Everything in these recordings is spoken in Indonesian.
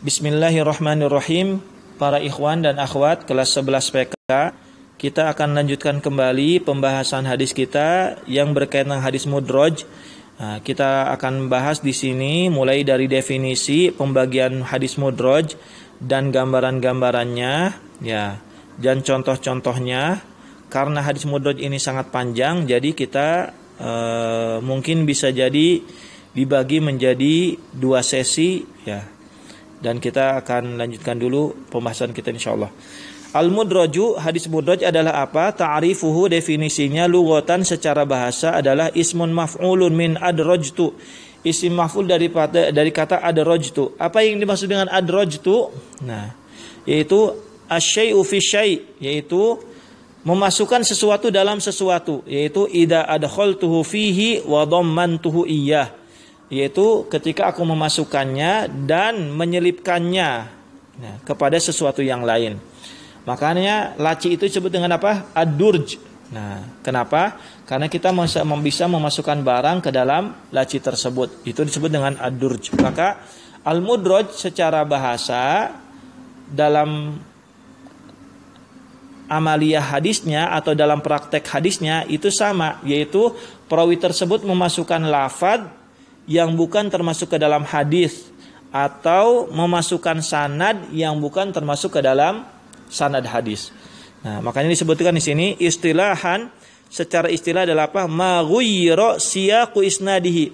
Bismillahirrahmanirrahim. Para ikhwan dan akhwat kelas 11 PK, kita akan lanjutkan kembali pembahasan hadis kita yang berkaitan dengan hadis mudroj. Nah, kita akan bahas di sini mulai dari definisi pembagian hadis mudroj dan gambaran-gambarannya, ya, dan contoh-contohnya. Karena hadis mudroj ini sangat panjang, jadi kita mungkin bisa jadi dibagi menjadi 2 sesi, ya. Dan kita akan lanjutkan dulu pembahasan kita insyaallah. Al-mudraju, hadis mudraj adalah apa? Ta'rifuhu, definisinya lughatan secara bahasa adalah ismun maf'ulun min adrajtu. Isim maf'ul dari kata adrajtu. Apa yang dimaksud dengan adrajtu? Nah, yaitu asyai'u fi syai', yaitu memasukkan sesuatu dalam sesuatu, yaitu idza adkhaltuhu fihi wa dhammantuhu iyyah, yaitu ketika aku memasukkannya dan menyelipkannya kepada sesuatu yang lain. Makanya laci itu disebut dengan apa? Ad-durj. Nah, kenapa? Karena kita bisa memasukkan barang ke dalam laci tersebut. Itu disebut dengan ad-durj. Maka al-mudraj secara bahasa dalam amaliyah hadisnya atau dalam praktek hadisnya itu sama, yaitu perawi tersebut memasukkan lafadz yang bukan termasuk ke dalam hadis atau memasukkan sanad yang bukan termasuk ke dalam sanad hadis. Nah, makanya disebutkan di sini istilahan, secara istilah adalah apa? Ma ghayyira siyaqu isnadihi,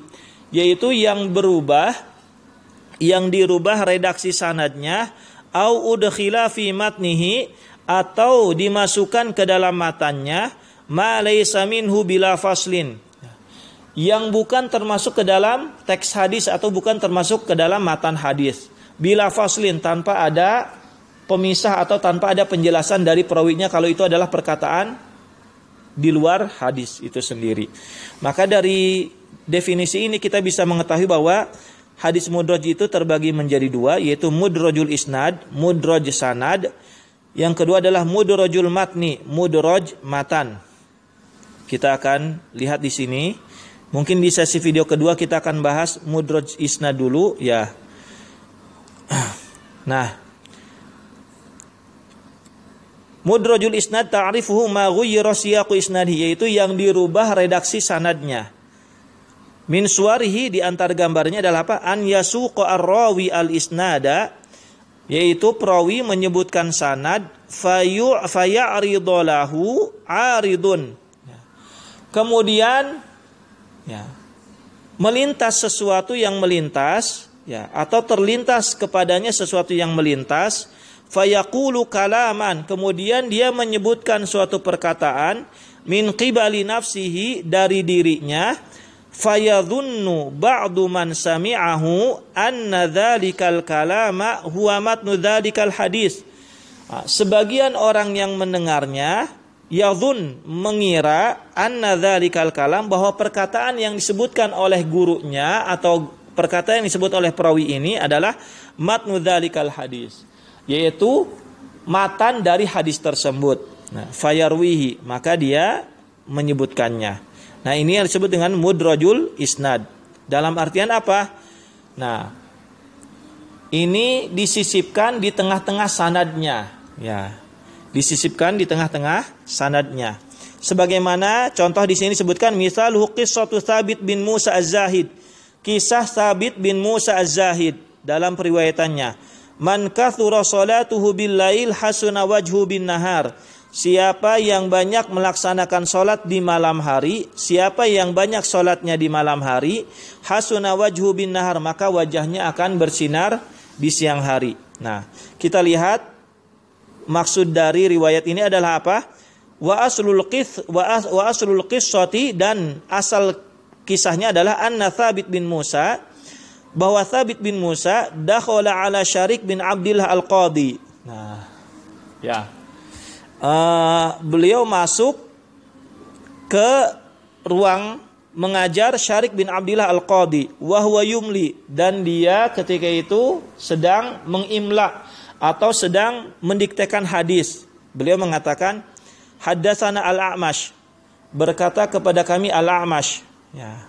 yaitu yang berubah, yang dirubah redaksi sanadnya, au udkhila fi matnihi, atau dimasukkan ke dalam matannya, ma laysa minhu bila faslin, yang bukan termasuk ke dalam teks hadis atau bukan termasuk ke dalam matan hadis, bila faslin, tanpa ada pemisah atau tanpa ada penjelasan dari perawinya kalau itu adalah perkataan di luar hadis itu sendiri. Maka dari definisi ini kita bisa mengetahui bahwa hadis mudraj itu terbagi menjadi 2, yaitu mudrajul isnad, mudraj sanad. Yang kedua adalah mudrajul matni, mudraj matan. Kita akan lihat di sini. Mungkin di sesi video kedua kita akan bahas mudraj isnad dulu, ya. Nah, mudrajul isnad ta'rifuhu ma ghayyara siyaqu isnadihi, yaitu yang dirubah redaksi sanadnya. Min suwarihi, di antara gambarnya adalah apa? An yasuqa ar-rawi al-isnada, yaitu perawi menyebutkan sanad, faya'ridu lahu 'aridun. Kemudian melintas sesuatu yang melintas, atau terlintas kepadanya sesuatu yang melintas, fayaqulu kalaman, kemudian dia menyebutkan suatu perkataan, min qibali nafsihi, dari dirinya, fayadhunnu ba'du man sami'ahu anna dzalikal kalama huwa matnu dzalikal hadis. Sebagian orang yang mendengarnya yadhun, mengira, anna dzalikal kalam, bahwa perkataan yang disebutkan oleh gurunya atau perkataan yang disebut oleh perawi ini adalah matnu dzalikal hadis, yaitu matan dari hadis tersebut. Nah, fayarwihi, maka dia menyebutkannya. Nah, ini yang disebut dengan mudrajul isnad. Dalam artian apa? Nah, ini disisipkan di tengah-tengah sanadnya, ya. Disisipkan di tengah-tengah sanadnya. Sebagaimana contoh di sini disebutkan, misal qissatu Tsabit bin Musa Az-Zahid. Kisah Tsabit bin Musa Az-Zahid dalam periwayatannya, man kathura salatuhu bil lail hasuna wajhu bin nahar. Siapa yang banyak melaksanakan salat di malam hari, siapa yang banyak salatnya di malam hari, hasuna wajhu bin nahar, maka wajahnya akan bersinar di siang hari. Nah, kita lihat maksud dari riwayat ini adalah apa? Wa aslul qissati, dan asal kisahnya adalah anna Tsabit bin Musa, bahwa Tsabit bin Musa dakhala ala Syarik bin Abdillah al-Qadhi. Nah, ya. Beliau masuk ke ruang mengajar Syarik bin Abdillah al-Qadhi, wa huwa yumli, dan dia ketika itu sedang mengimla atau sedang mendiktekan hadis. Beliau mengatakan, haddatsana al-A'mash, berkata kepada kami al-A'mash, ya.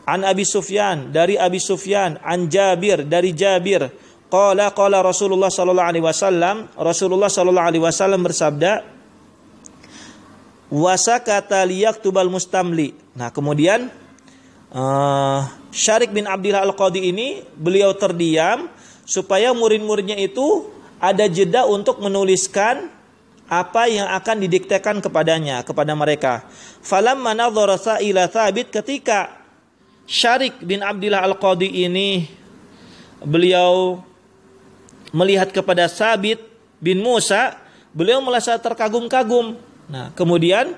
An Abi Sufyan, dari Abi Sufyan, an Jabir, dari Jabir, qala Rasulullah sallallahu alaihi wasallam, Rasulullah sallallahu alaihi wasallam bersabda, wasakata liyaktubal mustamli. Nah, kemudian Syarik bin Abdillah Al-Qadi ini beliau terdiam supaya murid-muridnya itu ada jeda untuk menuliskan apa yang akan didiktekan kepada mereka. Falamma nadhara ila Thabit, ketika Syarik bin Abdillah Al-Qadi ini beliau melihat kepada Thabit bin Musa, beliau merasa terkagum-kagum. Nah, kemudian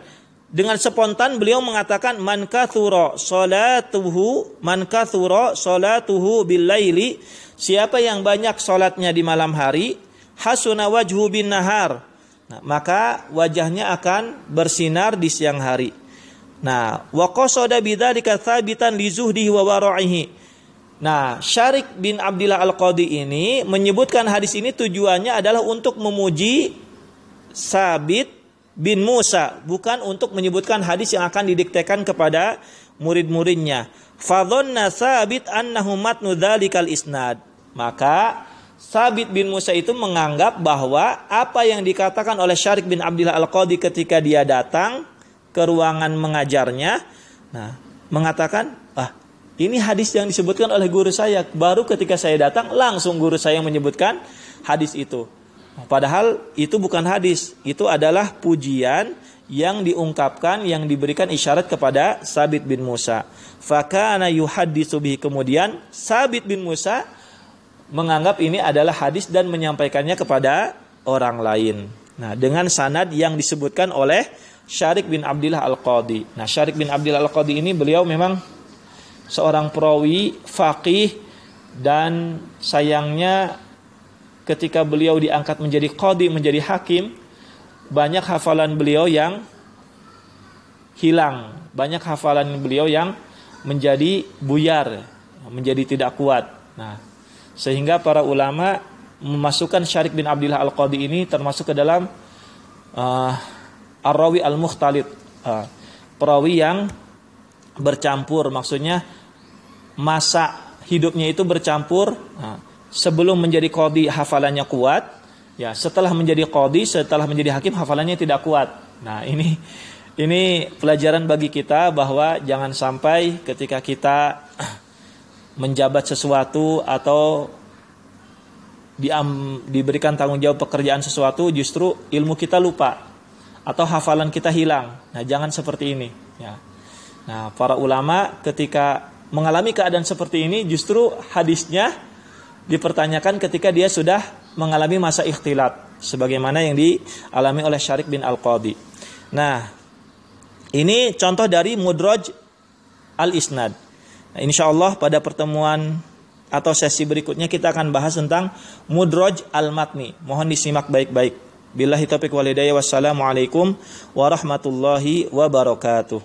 dengan spontan beliau mengatakan, man kathura salatuhu bil laili, siapa yang banyak salatnya di malam hari, hasuna wajhu bin nahar, nah, maka wajahnya akan bersinar di siang hari. Nah, wa qasada bidzalika tsabitan li zuhdihi wa wara'ihi. Nah, Syarik bin Abdillah Al-Qadi ini menyebutkan hadis ini tujuannya adalah untuk memuji Thabit bin Musa, bukan untuk menyebutkan hadis yang akan didiktekan kepada murid-muridnya. Fadhanna Thabit annahu matnu dzalikal isnad. Maka Thabit bin Musa itu menganggap bahwa apa yang dikatakan oleh Syarik bin Abdillah Al-Qadi ketika dia datang ke ruangan mengajarnya, nah, mengatakan, ini hadis yang disebutkan oleh guru saya. Baru ketika saya datang langsung guru saya menyebutkan hadis itu. Padahal itu bukan hadis, itu adalah pujian yang diungkapkan, yang diberikan isyarat kepada Thabit bin Musa. Fakana yuhadditsu bihi, kemudian Thabit bin Musa menganggap ini adalah hadis dan menyampaikannya kepada orang lain. Nah, dengan sanad yang disebutkan oleh Syarik bin Abdillah Al-Qadi. Nah, Syarik bin Abdillah Al-Qadi ini beliau memang seorang perawi, faqih, dan sayangnya ketika beliau diangkat menjadi qadhi, menjadi hakim, banyak hafalan beliau yang hilang, banyak hafalan beliau yang menjadi buyar, menjadi tidak kuat. Nah, sehingga para ulama memasukkan Syarik bin Abdillah Al-Qadi ini termasuk ke dalam ar-rawi al-mukhtalid, perawi yang bercampur, maksudnya masa hidupnya itu bercampur. Sebelum menjadi qadhi hafalannya kuat, ya, setelah menjadi qadhi, setelah menjadi hakim hafalannya tidak kuat. Nah, ini pelajaran bagi kita bahwa jangan sampai ketika kita menjabat sesuatu atau diberikan tanggung jawab pekerjaan sesuatu, justru ilmu kita lupa atau hafalan kita hilang. Nah, jangan seperti ini, ya. Nah, para ulama ketika mengalami keadaan seperti ini, justru hadisnya dipertanyakan ketika dia sudah mengalami masa ikhtilat, sebagaimana yang dialami oleh Syarik bin Al-Qadi. Nah, ini contoh dari mudraj al-isnad. Nah, insyaallah pada pertemuan atau sesi berikutnya kita akan bahas tentang mudraj al-matni. Mohon disimak baik-baik. Billahi taufiq wal hidayah. Wassalamualaikum warahmatullahi wabarakatuh.